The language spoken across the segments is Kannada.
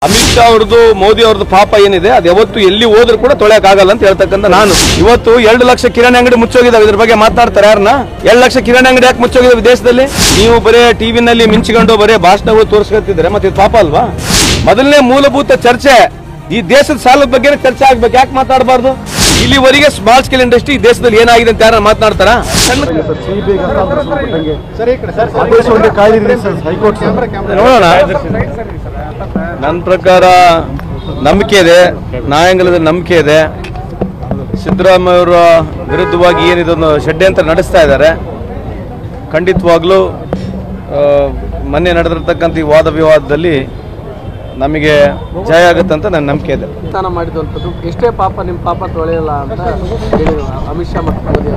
ಅಮಿತ್ ಶಾ ಅವರದು ಮೋದಿ ಅವರದು ಪಾಪ ಏನಿದೆ ಅದು ಯಾವತ್ತು ಎಲ್ಲಿ ಹೋದ್ರೂ ಕೂಡ ತೊಳೆಯಕ್ಕಾಗಲ್ಲ ಅಂತ ಹೇಳ್ತಕ್ಕಂಥ ನಾನು ಇವತ್ತು 2 ಲಕ್ಷ ಕಿರಾಣಿ ಅಂಗಡಿ ಮುಚ್ಚೋಗಿದಾವೆ. ಇದ್ರ ಬಗ್ಗೆ ಮಾತನಾಡ್ತಾರೆ ಯಾರನ್ನ? 2 ಲಕ್ಷ ಕಿರಾಣಿ ಅಂಗಡಿ ಯಾಕೆ ಮುಚ್ಚೋಗಿದಾವೆ ದೇಶದಲ್ಲಿ? ನೀವು ಬರೇ ಟಿವಿನಲ್ಲಿ ಮಿಂಚಿಕೊಂಡು ಬರೇ ಭಾಷಣಗಳು ತೋರಿಸ್ಕೊತಿದ್ರೆ ಮತ್ತೆ ಇದು ಪಾಪ ಅಲ್ವಾ? ಮೊದಲನೇ ಮೂಲಭೂತ ಚರ್ಚೆ ಈ ದೇಶದ ಸಾಲದ ಬಗ್ಗೆ ಚರ್ಚೆ ಆಗ್ಬೇಕು. ಯಾಕೆ ಮಾತಾಡಬಾರ್ದು? ಇಲ್ಲಿವರೆಗೆ ಸ್ಮಾಲ್ ಸ್ಕೇಲ್ ಇಂಡಸ್ಟ್ರಿ ದೇಶದಲ್ಲಿ ಏನಾಗಿದೆ ಅಂತ ಯಾರು ಮಾತನಾಡ್ತಾರ? ನೋಡೋಣ. ನನ್ನ ಪ್ರಕಾರ ನಂಬಿಕೆ ಇದೆ, ನ್ಯಾಯಾಂಗದ ನಂಬಿಕೆ ಇದೆ. ಸಿದ್ದರಾಮಯ್ಯ ಅವರ ವಿರುದ್ಧವಾಗಿ ಏನಿದೊಂದು ಷಡ್ಯಂತ್ರ ನಡೆಸ್ತಾ ಇದ್ದಾರೆ. ಖಂಡಿತವಾಗ್ಲೂ ಮೊನ್ನೆ ನಡೆದಿರ್ತಕ್ಕಂಥ ಈ ವಾದ ವಿವಾದದಲ್ಲಿ ನಮಗೆ ಜಯ ಆಗುತ್ತೆ ಅಂತ ನನ್ನ ನಂಬಿಕೆ ಇದೆ. ಸ್ನಾನ ಮಾಡಿದಂಥದ್ದು ಎಷ್ಟೇ ಪಾಪ ನಿಮ್ಮ ಪಾಪ ತೊಳೆಯಲ್ಲ ಅಂತ ಹೇಳಿದ್ರು ಅಮಿತ್ ಶಾ ಮತ್ತು ಮೋದಿ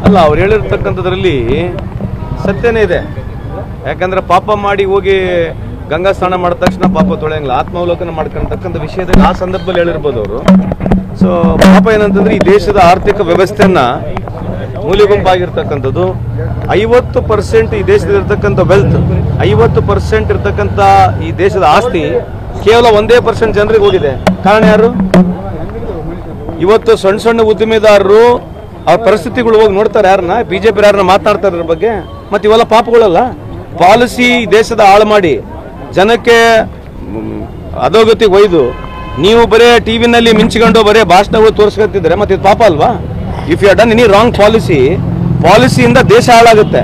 ಅಲ್ಲ, ಅವ್ರು ಹೇಳಿರ್ತಕ್ಕಂಥದ್ರಲ್ಲಿ ಸತ್ಯನೇ ಇದೆ. ಯಾಕಂದ್ರೆ ಪಾಪ ಮಾಡಿ ಹೋಗಿ ಗಂಗಾ ಸ್ನಾನ ಮಾಡಿದ ತಕ್ಷಣ ಪಾಪ ತೊಳೆಯಂಗಿಲ್ಲ, ಆತ್ಮಾವಲೋಕನ ಮಾಡ್ಕೊಂತಕ್ಕಂಥ ವಿಷಯದಲ್ಲಿ ಆ ಸಂದರ್ಭದಲ್ಲಿ ಹೇಳಿರ್ಬೋದು ಅವರು. ಸೊ ಪಾಪ ಏನಂತಂದ್ರೆ ಈ ದೇಶದ ಆರ್ಥಿಕ ವ್ಯವಸ್ಥೆಯನ್ನ ಮೂಲೆಗುಂಪಾಗಿರ್ತಕ್ಕಂಥದ್ದು 50% ಈ ದೇಶದಲ್ಲಿರ್ತಕ್ಕಂಥ ವೆಲ್ತ್, 50% ಇರ್ತಕ್ಕಂಥ ಈ ದೇಶದ ಆಸ್ತಿ ಕೇವಲ 1% ಜನರಿಗೆ ಹೋಗಿದೆ. ಕಾರಣ ಯಾರು? ಇವತ್ತು ಸಣ್ಣ ಸಣ್ಣ ಉದ್ದಿಮೆದಾರರು ಅವ್ರ ಪರಿಸ್ಥಿತಿಗಳು ಹೋಗಿ ನೋಡ್ತಾರೆ. ಯಾರನ್ನ? ಬಿಜೆಪಿ ಯಾರನ್ನ ಮಾತನಾಡ್ತಾರೆ ಇದ್ರ ಬಗ್ಗೆ? ಮತ್ತೆ ಇವೆಲ್ಲ ಪಾಪಗಳಲ್ಲ. ಪಾಲಿಸಿ ದೇಶದ ಹಾಳು ಮಾಡಿ ಜನಕ್ಕೆ ಅಧೋಗತಿಗೆ ಒಯ್ದು ನೀವು ಬರೇ ಟಿವಿನಲ್ಲಿ ಮಿಂಚಿಕೊಂಡು ಬರೇ ಭಾಷಣಗಳು ತೋರಿಸ್ಕೊತಿದ್ರೆ ಮತ್ತೆ ಇದು ಪಾಪ ಅಲ್ವಾ? If you done any wrong ಪಾಲಿಸಿಯಿಂದ ದೇಶ ಹಾಳಾಗುತ್ತೆ.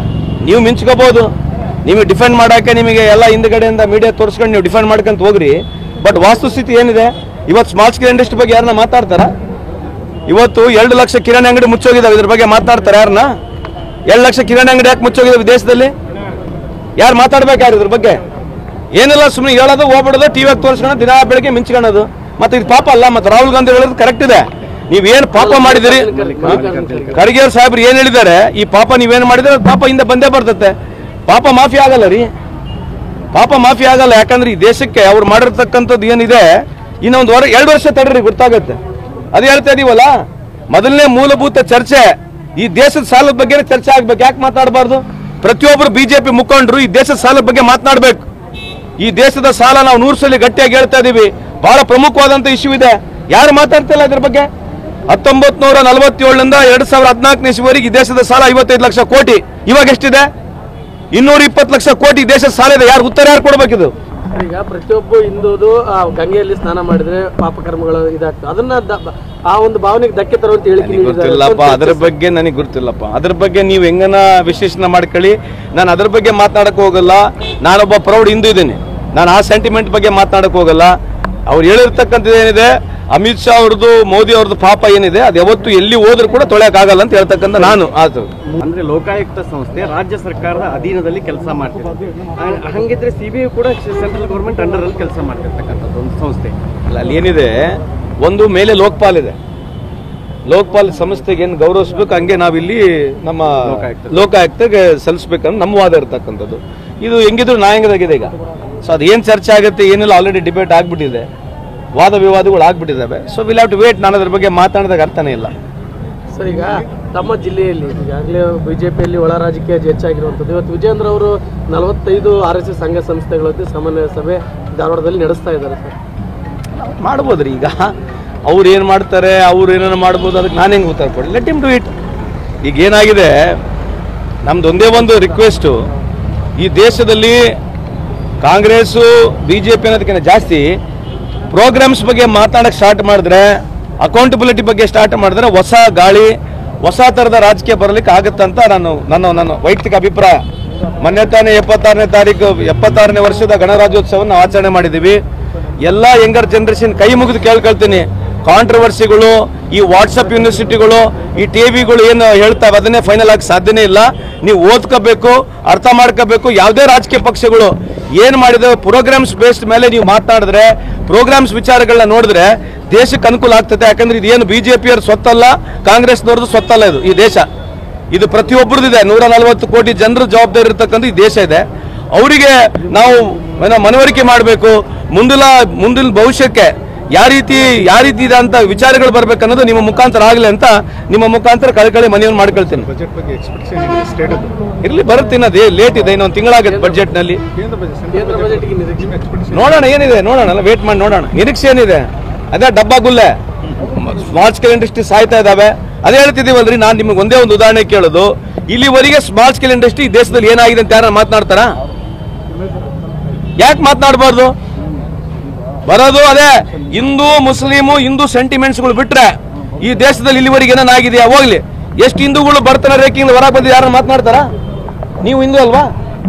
ನೀವು ಮಿಂಚ್ಕೋಬಹುದು, ನೀವು ಡಿಫೆಂಡ್ ಮಾಡೋಕ್ಕೆ ನಿಮಗೆ ಎಲ್ಲ ಹಿಂದ್ಗಡೆಯಿಂದ ಮೀಡಿಯಾ ತೋರಿಸ್ಕೊಂಡು ನೀವು ಡಿಫೆಂಡ್ ಮಾಡ್ಕೊಂತ ಹೋಗ್ರಿ. ಬಟ್ ವಾಸ್ತುಸ್ಥಿತಿ ಏನಿದೆ? ಇವತ್ತು ಸ್ಮಾಲ್ ಸ್ಕೇಲ್ ಇಂಡಸ್ಟ್ರಿ ಬಗ್ಗೆ ಯಾರನ್ನ ಮಾತಾಡ್ತಾರ? ಇವತ್ತು 2 ಲಕ್ಷ ಕಿರಾಣಿ ಅಂಗಡಿ ಮುಚ್ಚೋಗಿದಾವೆ. ಇದ್ರ ಬಗ್ಗೆ ಮಾತನಾಡ್ತಾರೆ ಯಾರನ್ನ? 2 ಲಕ್ಷ ಕಿರಾಣಿ ಅಂಗಡಿ ಯಾಕೆ ಮುಚ್ಚೋಗಿದಾವೆ ದೇಶದಲ್ಲಿ? ಯಾರು ಮಾತಾಡ್ಬೇಕು? ಯಾರು ಇದ್ರ ಬಗ್ಗೆ? ಏನೆಲ್ಲ ಸುಮ್ಮನೆ ಹೇಳೋದು, ಹೋಗ್ಬಿಡೋದು, ಟಿವಿಯಾಗ ತೋರಿಸ್ಕೊಂಡು ದಿನ ಬೆಳಗ್ಗೆ ಮಿಂಚ್ಕೊಳ್ಳೋದು. ಮತ್ತೆ ಇದು ಪಾಪ ಅಲ್ಲ. ಮತ್ತೆ ರಾಹುಲ್ ಗಾಂಧಿ ಹೇಳೋದು ಕರೆಕ್ಟ್ ಇದೆ. ನೀವೇನು ಪಾಪ ಮಾಡಿದಿರಿ? ಖರ್ಗೆ ಸಾಹೇಬ್ರು ಏನ್ ಹೇಳಿದ್ದಾರೆ? ಈ ಪಾಪ ನೀವೇನು ಮಾಡಿದ್ರೆ ಪಾಪ ಹಿಂದೆ ಬಂದೇ ಬರ್ತತೆ. ಪಾಪ ಮಾಫಿ ಆಗಲ್ಲ ರೀ, ಪಾಪ ಮಾಫಿ ಆಗಲ್ಲ. ಯಾಕಂದ್ರೆ ಈ ದೇಶಕ್ಕೆ ಅವ್ರು ಮಾಡಿರ್ತಕ್ಕಂಥದ್ದು ಏನಿದೆ ಇನ್ನೊಂದು 2 ವರ್ಷ ತಡ್ರಿ ಗೊತ್ತಾಗುತ್ತೆ. ಅದು ಹೇಳ್ತಾ ಇದೀವಲ್ಲ, ಮೊದಲನೇ ಮೂಲಭೂತ ಚರ್ಚೆ ಈ ದೇಶದ ಸಾಲದ ಬಗ್ಗೆ ಚರ್ಚೆ ಆಗ್ಬೇಕು. ಯಾಕೆ ಮಾತಾಡಬಾರ್ದು? ಪ್ರತಿಯೊಬ್ಬರು ಬಿಜೆಪಿ ಮುಖಂಡರು ಈ ದೇಶದ ಸಾಲದ ಬಗ್ಗೆ ಮಾತನಾಡಬೇಕು. ಈ ದೇಶದ ಸಾಲ ನಾವು 100 ಸಲ ಗಟ್ಟಿಯಾಗಿ ಹೇಳ್ತಾ ಇದೀವಿ. ಬಹಳ ಪ್ರಮುಖವಾದಂತ ಇಶ್ಯೂ ಇದೆ. ಯಾರು ಮಾತಾಡ್ತಿಲ್ಲ ಇದ್ರ ಬಗ್ಗೆ? 1947 2014 ಇಸ್ವಿವರೆಗೆ ಈ ದೇಶದ ಸಾಲ 55 ಲಕ್ಷ ಕೋಟಿ. ಇವಾಗ ಎಷ್ಟಿದೆ? 220 ಲಕ್ಷ ಕೋಟಿ ದೇಶದ ಸಾಲ ಇದೆ. ಯಾರು ಉತ್ತರ ಯಾರು ಕೊಡ್ಬೇಕಿದು? ಈಗ ಪ್ರತಿಯೊಬ್ಬ ಹಿಂದೂದು ಗಂಗೆಯಲ್ಲಿ ಸ್ನಾನ ಮಾಡಿದ್ರೆ ಪಾಪಕರ್ಮಗಳು ಇದಾಗ್ತದೆ. ಅದನ್ನ ಆ ಒಂದು ಭಾವನೆಗೆ ಧಕ್ಕೆ ತರುವಂತ ಹೇಳಿಕೆ ಗೊತ್ತಿಲ್ಲಪ್ಪ. ಅದ್ರ ಬಗ್ಗೆ ನನಗೆ ಗೊತ್ತಿಲ್ಲಪ್ಪ. ಅದ್ರ ಬಗ್ಗೆ ನೀವು ಹೆಂಗನ ವಿಶ್ಲೇಷಣೆ ಮಾಡ್ಕೊಳ್ಳಿ. ನಾನು ಅದ್ರ ಬಗ್ಗೆ ಮಾತನಾಡಕ್ ಹೋಗಲ್ಲ. ನಾನೊಬ್ಬ ಪ್ರೌಡ್ ಹಿಂದೂ ಇದ್ದೀನಿ. ನಾನು ಆ ಸೆಂಟಿಮೆಂಟ್ ಬಗ್ಗೆ ಮಾತನಾಡಕ್ ಹೋಗಲ್ಲ. ಅವ್ರು ಹೇಳಿರ್ತಕ್ಕಂಥದ್ದು ಏನಿದೆ, ಅಮಿತ್ ಶಾ ಅವ್ರದ್ದು ಮೋದಿ ಅವ್ರದ್ದು ಪಾಪ ಏನಿದೆ ಅದು ಯಾವತ್ತು ಎಲ್ಲಿ ಹೋದ್ರೂ ಕೂಡ ತೊಳೆಯಕ್ಕಾಗಲ್ಲ ಅಂತ ಹೇಳ್ತಕ್ಕಂಥ ನಾನು. ಅದು ಅಂದ್ರೆ ಲೋಕಾಯುಕ್ತ ಸಂಸ್ಥೆ ರಾಜ್ಯ ಸರ್ಕಾರದ ಅಧೀನದಲ್ಲಿ ಕೆಲಸ ಮಾಡ್ತಿದೆ. ಹಂಗಿದ್ರೆ ಸಿಬಿಐ ಕೂಡ ಸೆಂಟ್ರಲ್ ಗೌರ್ಮೆಂಟ್ ಅಂಡರ್ ಅಲ್ಲಿ ಕೆಲಸ ಮಾಡ್ತಿರ್ತಕ್ಕಂಥದ್ದು ಒಂದು ಸಂಸ್ಥೆ ಅಲ್ಲ. ಅಲ್ಲಿ ಏನಿದೆ, ಒಂದು ಮೇಲೆ ಲೋಕಪಾಲ್ ಇದೆ. ಲೋಕಪಾಲ್ ಸಂಸ್ಥೆಗೆ ಏನು ಗೌರವಿಸ್ಬೇಕು ಹಂಗೆ ನಾವಿಲ್ಲಿ ನಮ್ಮ ಲೋಕಾಯುಕ್ತಗೆ ಸಲ್ಲಿಸ್ಬೇಕಂತ ನಮ್ಮ ವಾದ ಇರ್ತಕ್ಕಂಥದ್ದು. ಇದು ಹೆಂಗಿದ್ರು ನ್ಯಾಯಾಂಗದಾಗಿದೆ ಈಗ. ಸೊ ಅದು ಏನು ಚರ್ಚೆ ಆಗುತ್ತೆ ಏನಿಲ್ಲ, ಆಲ್ರೆಡಿ ಡಿಬೇಟ್ ಆಗ್ಬಿಟ್ಟಿದೆ, ವಾದ ವಿವಾದಗಳು ಆಗ್ಬಿಟ್ಟಿದ್ದಾವೆ. So will have to wait. ನಾನು ಅದ್ರ ಬಗ್ಗೆ ಮಾತಾಡಿದಾಗ ಅರ್ಥನೇ ಇಲ್ಲ. ಸರ್, ಈಗ ತಮ್ಮ ಜಿಲ್ಲೆಯಲ್ಲಿ ಈಗಾಗಲೇ ಬಿಜೆಪಿಯಲ್ಲಿ ಒಳ ರಾಜಕೀಯ ಹೆಚ್ಚಾಗಿರುವಂಥದ್ದು. ಇವತ್ತು ವಿಜೇಂದ್ರ ಅವರು 45 RSS ಸಂಘ ಸಂಸ್ಥೆಗಳ ಸಮನ್ವಯ ಸಭೆ ಧಾರವಾಡದಲ್ಲಿ ನಡೆಸ್ತಾ ಇದ್ದಾರೆ. ಸರ್, ಮಾಡ್ಬೋದ್ರಿ. ಈಗ ಅವ್ರು ಏನು ಮಾಡ್ತಾರೆ, ಅವ್ರು ಏನೇನು ಮಾಡ್ಬೋದು, ಅದಕ್ಕೆ ನಾನು ಹೆಂಗೆ ಉತ್ತರ ಕೊಡಿ? Let him do it. ಈಗ ಏನಾಗಿದೆ, ನಮ್ದು ಒಂದೇ ಒಂದು ರಿಕ್ವೆಸ್ಟು, ಈ ದೇಶದಲ್ಲಿ ಕಾಂಗ್ರೆಸ್ಸು ಬಿಜೆಪಿ ಅನ್ನೋದಕ್ಕಿಂತ ಜಾಸ್ತಿ ಪ್ರೋಗ್ರಾಮ್ಸ್ ಬಗ್ಗೆ ಮಾತಾಡಕ್ಕೆ ಸ್ಟಾರ್ಟ್ ಮಾಡಿದ್ರೆ, ಅಕೌಂಟಬಿಲಿಟಿ ಬಗ್ಗೆ ಸ್ಟಾರ್ಟ್ ಮಾಡಿದ್ರೆ ಹೊಸ ಗಾಳಿ, ಹೊಸ ಥರದ ರಾಜಕೀಯ ಬರಲಿಕ್ಕೆ ಆಗುತ್ತಂತ ನನ್ನ ವೈಯಕ್ತಿಕ ಅಭಿಪ್ರಾಯ. ಮೊನ್ನೆ ತಾನೇ 76ನೇ ವರ್ಷದ ಗಣರಾಜ್ಯೋತ್ಸವವನ್ನು ಆಚರಣೆ ಮಾಡಿದ್ದೀವಿ. ಎಲ್ಲ ಯಂಗರ್ ಜನರೇಷನ್ ಕೈ ಮುಗಿದು ಕೇಳ್ಕೊಳ್ತೀನಿ, ಕಾಂಟ್ರವರ್ಸಿಗಳು, ಈ ವಾಟ್ಸಪ್ ಯೂನಿವರ್ಸಿಟಿಗಳು, ಈ ಟಿವಿಗಳು ಏನು ಹೇಳ್ತಾವೆ ಅದನ್ನೇ ಫೈನಲ್ ಆಗಿ ಸಾಧ್ಯನೇ ಇಲ್ಲ. ನೀವು ಓದ್ಕೋಬೇಕು, ಅರ್ಥ ಮಾಡ್ಕೋಬೇಕು. ಯಾವುದೇ ರಾಜಕೀಯ ಪಕ್ಷಗಳು ಏನು ಮಾಡಿದೆ ಪ್ರೋಗ್ರಾಮ್ಸ್ ಬೇಸ್ಡ್ ಮೇಲೆ ನೀವು ಮಾತನಾಡಿದ್ರೆ, ಪ್ರೋಗ್ರಾಮ್ಸ್ ವಿಚಾರಗಳನ್ನ ನೋಡಿದ್ರೆ ದೇಶಕ್ಕೆ ಅನುಕೂಲ ಆಗ್ತದೆ. ಯಾಕಂದ್ರೆ ಇದೇನು ಬಿಜೆಪಿಯವ್ರ ಸ್ವತ್ತಲ್ಲ, ಕಾಂಗ್ರೆಸ್ನವ್ರದ್ದು ಸ್ವತ್ತಲ್ಲ. ಇದು ಈ ದೇಶ, ಇದು ಪ್ರತಿಯೊಬ್ಬರದಿದೆ. 140 ಕೋಟಿ ಜನರ ಜವಾಬ್ದಾರಿ ಇರತಕ್ಕಂಥ ಈ ದೇಶ ಇದೆ. ಅವರಿಗೆ ನಾವು ಮನವರಿಕೆ ಮಾಡಬೇಕು. ಮುಂದಿನ ಭವಿಷ್ಯಕ್ಕೆ ಯಾವ ರೀತಿ ಇದೆ ಅಂತ ವಿಚಾರಗಳು ಬರ್ಬೇಕನ್ನೋದು ನಿಮ್ಮ ಮುಖಾಂತರ ಆಗಲಿ ಅಂತ ನಿಮ್ಮ ಮುಖಾಂತರ ಕಳೆ ಮನವಿಯನ್ನು ಮಾಡ್ಕೊಳ್ತೀನಿ. ಇರ್ಲಿ ಬರುತ್ತೆ, ಅದೇ ಲೇಟ್ ಇದೆ, ಇನ್ನೊಂದು ತಿಂಗಳಾಗುತ್ತೆ ಬಜೆಟ್ ನಲ್ಲಿ. ನೋಡೋಣ ಏನಿದೆ, ನೋಡೋಣ ವೇಟ್ ಮಾಡಿ ನೋಡೋಣ. ನಿರೀಕ್ಷೆ ಏನಿದೆ? ಅದೇ ಡಬ್ಬಾ ಗುಲ್ಲೆ, ಸ್ಮಾಲ್ ಸ್ಕೇಲ್ ಇಂಡಸ್ಟ್ರಿ ಸಾಯ್ತಾ ಇದಾವೆ. ಅದೇ ಹೇಳ್ತಿದೀವಲ್ರಿ, ನಾನು ನಿಮ್ಗೆ ಒಂದೇ ಒಂದು ಉದಾಹರಣೆ ಕೇಳೋದು, ಇಲ್ಲಿವರೆಗೆ ಸ್ಮಾಲ್ ಸ್ಕೇಲ್ ಇಂಡಸ್ಟ್ರಿ ದೇಶದಲ್ಲಿ ಏನಾಗಿದೆ ಅಂತ ಯಾರು ಮಾತನಾಡ್ತಾರ? ಯಾಕೆ ಮಾತನಾಡಬಾರ್ದು? ಬರೋದು ಅದೇ ಹಿಂದೂ ಮುಸ್ಲಿಮು ಹಿಂದೂ ಸೆಂಟಿಮೆಂಟ್ಸ್ಗಳು ಬಿಟ್ರೆ ಈ ದೇಶದಲ್ಲಿ ಇಲ್ಲಿವರೆಗೆ ಏನಾಗಿದೆಯಾ? ಹೋಗ್ಲಿ, ಎಷ್ಟು ಹಿಂದೂಗಳು ಬಡತನ ರೇಖೆಯಿಂದ ಹೊರ ಬಂದು ಯಾರು ಮಾತನಾಡ್ತಾರ? ನೀವು ಹಿಂದೂ ಅಲ್ವಾ?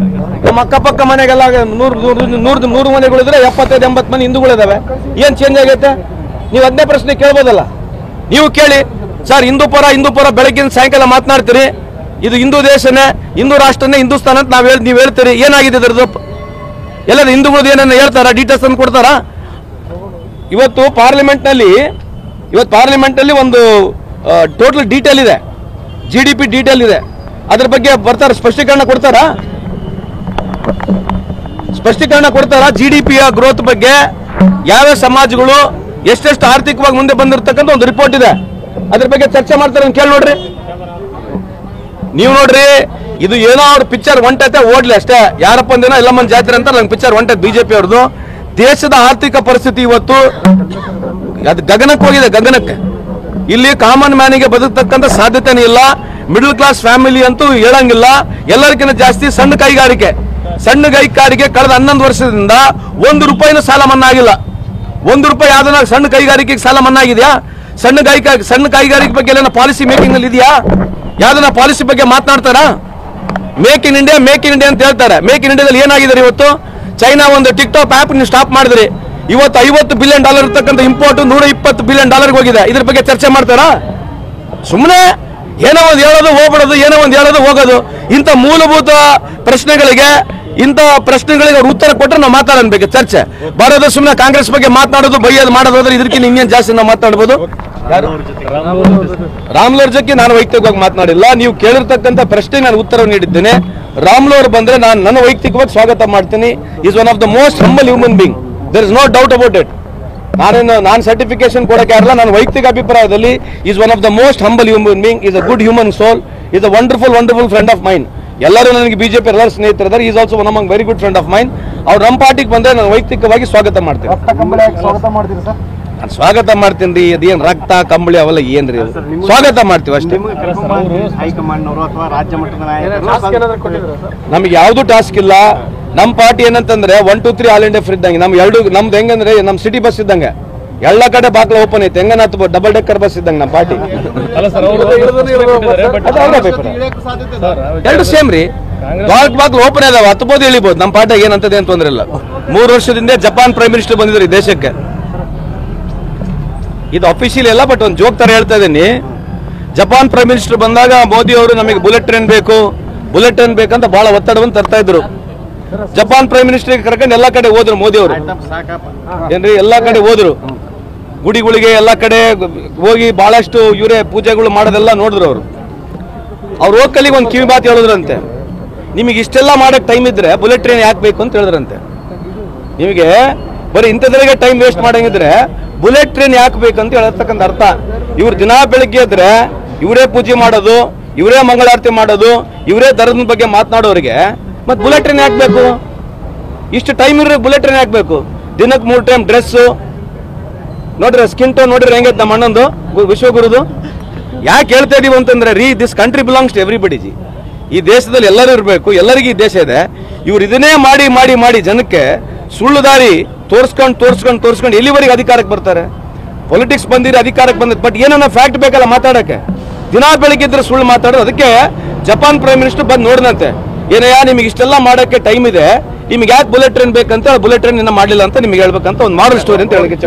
ನಮ್ಮ ಅಕ್ಕಪಕ್ಕ ಮನೆಗೆಲ್ಲ 100 ಮನೆಗಳಿದ್ರೆ 75-80 ಮಂದಿ ಹಿಂದೂಗಳಿದಾವೆ. ಏನ್ ಚೇಂಜ್ ಆಗೈತೆ? ನೀವು ಅದನ್ನೇ ಪ್ರಶ್ನೆ ಕೇಳ್ಬೋದಲ್ಲ. ನೀವು ಕೇಳಿ ಸರ್, ಹಿಂದೂ ಪರ ಬೆಳಗ್ಗಿನ ಸಾಯಂಕಾಲ ಮಾತನಾಡ್ತೀರಿ, ಇದು ಹಿಂದೂ ದೇಶನೇ, ಹಿಂದೂ ರಾಷ್ಟ್ರನೇ, ಹಿಂದೂಸ್ತಾನ ಅಂತ ನೀವು ಹೇಳ್ತೀರಿ. ಏನಾಗಿದೆ ಇದ್ರದ್ದು? ಎಲ್ಲರೂ ಹಿಂದೂಗಳದ್ದು ಏನನ್ನ ಹೇಳ್ತಾರ? ಡೀಟೇಲ್ಸ್ ಅನ್ನು ಕೊಡ್ತಾರ? ಇವತ್ತು ಪಾರ್ಲಿಮೆಂಟ್ ನಲ್ಲಿ ಒಂದು ಟೋಟಲ್ ಡೀಟೇಲ್ ಇದೆ, GDP ಡೀಟೇಲ್ ಇದೆ. ಅದ್ರ ಬಗ್ಗೆ ಬರ್ತಾರ, ಸ್ಪಷ್ಟೀಕರಣ ಕೊಡ್ತಾರ. GDPಯ ಗ್ರೋತ್ ಬಗ್ಗೆ ಯಾವ ಸಮಾಜಗಳು ಎಷ್ಟೆಷ್ಟು ಆರ್ಥಿಕವಾಗಿ ಮುಂದೆ ಬಂದಿರತಕ್ಕಂಥ ಒಂದು ರಿಪೋರ್ಟ್ ಇದೆ. ಅದ್ರ ಬಗ್ಗೆ ಚರ್ಚೆ ಮಾಡ್ತಾರೆ, ಕೇಳಿ ನೋಡ್ರಿ. ನೀವು ನೋಡ್ರಿ, ಇದು ಏನೋ ಅವ್ರ ಪಿಕ್ಚರ್ ಹೊಂಟೈತೆ, ಓಡ್ಲಿ ಅಷ್ಟೇ. ಯಾರಪ್ಪ ಅಂದೇನೋ ಎಲ್ಲಮ್ಮನ ಜಾತ್ರೆ ಅಂತ ನಂಗೆ ಪಿಕ್ಚರ್ ಹೊಂಟೈತೆ ಬಿಜೆಪಿ ಅವ್ರದ್ದು. ದೇಶದ ಆರ್ಥಿಕ ಪರಿಸ್ಥಿತಿ ಇವತ್ತು ಅದು ಗಗನಕ್ಕೆ ಹೋಗಿದೆ, ಗಗನಕ್ಕೆ. ಇಲ್ಲಿ ಕಾಮನ್ ಮ್ಯಾನಿಗೆ ಬದುಕತಕ್ಕಂಥ ಸಾಧ್ಯತೆನೇ ಇಲ್ಲ. ಮಿಡಲ್ ಕ್ಲಾಸ್ ಫ್ಯಾಮಿಲಿ ಅಂತೂ ಹೇಳಂಗಿಲ್ಲ. ಎಲ್ಲರಿಗಿಂತ ಜಾಸ್ತಿ ಸಣ್ಣ ಕೈಗಾರಿಕೆ ಕಳೆದ 11 ವರ್ಷದಿಂದ 1 ರೂಪಾಯಿನೂ ಸಾಲ ಮನ್ನಾ ಆಗಿಲ್ಲ. 1 ರೂಪಾಯಿ ಯಾವ್ದನ್ನ ಸಣ್ಣ ಕೈಗಾರಿಕೆಗೆ ಸಾಲ ಮನ್ನಾ ಆಗಿದೆಯಾ? ಸಣ್ಣ ಕೈಗಾರಿಕೆ ಬಗ್ಗೆ ಎಲ್ಲ ಪಾಲಿಸಿ ಮೇಕಿಂಗ್ ನಲ್ಲಿ ಇದೆಯಾ? ಯಾವ್ದನ್ನ ಪಾಲಿಸಿ ಬಗ್ಗೆ ಮಾತನಾಡ್ತಾರಾ? ಮೇಕ್ ಇನ್ ಇಂಡಿಯಾ ಅಂತ ಹೇಳ್ತಾರೆ. ಮೇಕ್ ಇನ್ ಇಂಡಿಯಾದಲ್ಲಿ ಏನಾಗಿದೆ ಇವತ್ತು? ಚೈನಾ ಒಂದು ಟಿಕ್ಟಾಕ್ ಆಪ್ ನೀವು ಸ್ಟಾಪ್ ಮಾಡಿದ್ರಿ. ಇವತ್ತು $50 ಬಿಲಿಯನ್ ಇರ್ತಕ್ಕಂಥ ಇಂಪೋರ್ಟ್ $120 ಬಿಲಿಯನ್ ಹೋಗಿದೆ. ಇದ್ರ ಬಗ್ಗೆ ಚರ್ಚೆ ಮಾಡ್ತಾರಾ? ಸುಮ್ಮನೆ ಏನೋ ಒಂದು ಹೇಳೋದು ಹೋಗ್ಬಿಡೋದು, ಏನೋ ಒಂದು ಹೇಳೋದು ಹೋಗೋದು. ಇಂಥ ಮೂಲಭೂತ ಪ್ರಶ್ನೆಗಳಿಗೆ ಅವ್ರು ಉತ್ತರ ಕೊಟ್ಟರೆ ನಾವು ಮಾತಾಡೋಣ. ಚರ್ಚೆ ಬರೋದು ಸುಮ್ಮನೆ ಕಾಂಗ್ರೆಸ್ ಬಗ್ಗೆ ಮಾತನಾಡೋದು, ಬೈಯೋದು ಮಾಡೋದು ಹೋದ್ರೆ ಇದಕ್ಕಿಂತ ಇನ್ನೇನು ಜಾಸ್ತಿ ನಾವು ಮಾತಾಡ್ಬೋದು. ರಾಮ್ಲೋರ್ ಜೊತೆ ನಾನು ವೈಯಕ್ತಿಕವಾಗಿ ಮಾತನಾಡಿಲ್ಲ. ನೀವು ಕೇಳಿರ್ತಕ್ಕಂಥ ಪ್ರಶ್ನೆಗೆ ನಾನು ಉತ್ತರ ನೀಡಿದ್ದೇನೆ. ರಾಮ್ಲೋರ್ ಬಂದ್ರೆ ನಾನು ನನ್ನ ವೈಯಕ್ತಿಕವಾಗಿ ಸ್ವಾಗತ ಮಾಡ್ತೀನಿ. Is one of the most humble human being, there is no doubt about it. ನಾನು ಸರ್ಟಿಫಿಕೇಶನ್ ಕೊಡಕ್ಕೆ ಯಾರಲ್ಲ, ನನ್ನ ವೈಯಕ್ತಿಕ ಅಭಿಪ್ರಾಯದಲ್ಲಿ is one of the most humble human being, is a good human soul, is a wonderful friend of mine. ಎಲ್ಲರೂ ನನಗೆ ಬಿಜೆಪಿ ಎಲ್ಲರೂ ಸ್ನೇಹಿತರಿದ್ದಾರೆ. Is also one among very good friend of mine. ಅವ್ರು ನಮ್ಮ ಪಾರ್ಟಿಗೆ ಬಂದ್ರೆ ನಾನು ವೈಯಕ್ತಿಕವಾಗಿ ಸ್ವಾಗತ ಮಾಡ್ತೀನಿ. ನಾನು ಸ್ವಾಗತ ಮಾಡ್ತೀನಿ ರೀ. ಅದೇನು ರಕ್ತ ಕಂಬಳಿ ಅವೆಲ್ಲ ಏನ್ರಿ, ಸ್ವಾಗತ ಮಾಡ್ತೀವಿ ಅಷ್ಟೇ. ನಮ್ಗೆ ಯಾವ್ದು ಟಾಸ್ಕ್ ಇಲ್ಲ. ನಮ್ಮ ಪಾರ್ಟಿ ಏನಂತಂದ್ರೆ 1, 2, 3 ಆಲ್ ಇಂಡಿಯಾ ಫ್ರೀ ಇದ್ದಂಗೆ. ನಮ್ದು ಹೆಂಗಂದ್ರೆ ನಮ್ಮ ಸಿಟಿ ಬಸ್ ಇದ್ದಂಗೆ, ಎಲ್ಲ ಕಡೆ ಬಾಕ್ಲ ಓಪನ್ ಐತೆ. ಹೆಂಗನ ಡಬಲ್ ಡೆಕ್ಕರ್ ಬಸ್ ಇದ್ದಂಗೆ ನಮ್ಮ ಪಾರ್ಟಿ. ಎರಡು ಸೇಮ್ ರೀ, ಬಾಕ್ಲ ಓಪನ್ ಇದಾವೆ, ಹತ್ಬೋದು ಇಳಿಬಹುದು. ನಮ್ಮ ಪಾರ್ಟಿಗೆ ಏನಂತದೆ ಅಂತ ತೊಂದ್ರೆ ಇಲ್ಲ. 3 ವರ್ಷದಿಂದ ಜಪಾನ್ ಪ್ರೈಮ್ ಮಿನಿಸ್ಟರ್ ಬಂದಿದ್ರು ಈ ದೇಶಕ್ಕೆ. ಇದು ಅಫಿಷಿಯಲ್ ಎಲ್ಲ, ಬಟ್ ಒಂದು ಜೋಕ್ ತರ ಹೇಳ್ತಾ ಇದ್ದೀನಿ. ಜಪಾನ್ ಪ್ರೈಮ್ ಮಿನಿಸ್ಟರ್ ಬಂದಾಗ ಮೋದಿ ಅವರು ನಮಗೆ ಬುಲೆಟ್ ಟ್ರೈನ್ ಬೇಕಂತ ಬಹಳ ಒತ್ತಡವನ್ನು ತರ್ತಾ ಇದ್ರು. ಜಪಾನ್ ಪ್ರೈಮ್ ಮಿನಿಸ್ಟರ್ ಕರ್ಕೊಂಡು ಎಲ್ಲ ಕಡೆ ಹೋದ್ರು ಮೋದಿ ಅವರು. ಏನ್ರಿ, ಎಲ್ಲ ಕಡೆ ಹೋದ್ರು, ಗುಡಿಗಳಿಗೆ ಎಲ್ಲ ಕಡೆ ಹೋಗಿ ಬಹಳಷ್ಟು ಇವರೇ ಪೂಜೆಗಳು ಮಾಡೋದೆಲ್ಲ ನೋಡಿದ್ರು. ಅವ್ರು ಹೋಗಲಿಗೆ ಒಂದು ಕಿವಿ ಮಾತು ಹೇಳಿದ್ರಂತೆ, ನಿಮಗೆ ಇಷ್ಟೆಲ್ಲ ಮಾಡಕ್ ಟೈಮ್ ಇದ್ರೆ ಬುಲೆಟ್ ಟ್ರೈನ್ ಯಾಕೆ ಬೇಕು ಅಂತ ಹೇಳಿದ್ರಂತೆ. ನಿಮಗೆ ಬರೀ ಇಂಥದ್ರಿಗೆ ಟೈಮ್ ವೇಸ್ಟ್ ಮಾಡಂಗಿದ್ರೆ ಬುಲೆಟ್ ಟ್ರೈನ್ ಯಾಕೆ ಬೇಕಂತ ಹೇಳತಕ್ಕಂಥ ಅರ್ಥ. ಇವ್ರು ದಿನಾ ಬೆಳಿಗ್ಗೆ ಇದ್ರೆ ಇವರೇ ಪೂಜೆ ಮಾಡೋದು, ಇವರೇ ಮಂಗಳಾರತಿ ಮಾಡೋದು, ಇವರೇ ಧರ್ಮದ ಬಗ್ಗೆ ಮಾತನಾಡೋರಿಗೆ ಮತ್ತೆ ಬುಲೆಟ್ ಟ್ರೈನ್ ಯಾಕೆ ಬೇಕು? ಇಷ್ಟು ಟೈಮ್ ಇರೋ ಬುಲೆಟ್ ಟ್ರೈನ್ ಯಾಕೆ ಬೇಕು? ದಿನಕ್ಕೆ 3 ಟೈಮ್ ಡ್ರೆಸ್ಸು ನೋಡ್ರಿ, ಸ್ಕಿನ್ ಟೋನ್ ನೋಡ್ರಿ ಹೆಂಗೈತೆ ನಮ್ಮ ಅಣ್ಣಂದು ವಿಶ್ವಗುರುದು. ಯಾಕೆ ಹೇಳ್ತಾ ಇದೀವಿ ಅಂತಂದ್ರೆ ರೀ, this country belongs to everybody ಜಿ. ಈ ದೇಶದಲ್ಲಿ ಎಲ್ಲರೂ ಇರಬೇಕು, ಎಲ್ಲರಿಗೂ ಈ ದೇಶ ಇದೆ. ಇವ್ರು ಇದನ್ನೇ ಮಾಡಿ ಜನಕ್ಕೆ ಸುಳ್ಳು ದಾರಿ ತೋರಿಸ್ಕೊಂಡು ಎಲ್ಲಿವರೆಗೆ ಅಧಿಕಾರಕ್ಕೆ ಬರ್ತಾರೆ? ಪೊಲಿಟಿಕ್ಸ್ ಬಂದಿರಿ, ಅಧಿಕಾರಕ್ಕೆ ಬಂದಿದ್ದು, ಬಟ್ ಏನನ್ನ ಫ್ಯಾಕ್ಟ್ ಬೇಕಲ್ಲ ಮಾತಾಡಕ್ಕೆ. ದಿನಾ ಬೆಳಿಗ್ಗೆ ಇದ್ರೆ ಸುಳ್ಳು ಮಾತಾಡೋದು. ಅದಕ್ಕೆ ಜಪಾನ್ ಪ್ರೈಮ್ ಮಿನಿಸ್ಟರ್ ಬಂದು ನೋಡಿದಂತೆ, ಏನಯ್ಯ ನಿಮಗೆ ಇಷ್ಟೆಲ್ಲ ಮಾಡೋಕ್ಕೆ ಟೈಮ್ ಇದೆ, ನಿಮ್ಗೆ ಯಾಕೆ ಬುಲೆಟ್ ಟ್ರೈನ್ ಬೇಕಂತ, ಬುಲೆಟ್ ಟ್ರೈನ್ ಇನ್ನ ಮಾಡಲಿಲ್ಲ ಅಂತ ನಿಮ್ಗೆ ಹೇಳ್ಬೇಕಂತ ಒಂದು ಮಾರಲ್ ಸ್ಟೋರಿ ಅಂತ ಹೇಳಕ್ಕೆ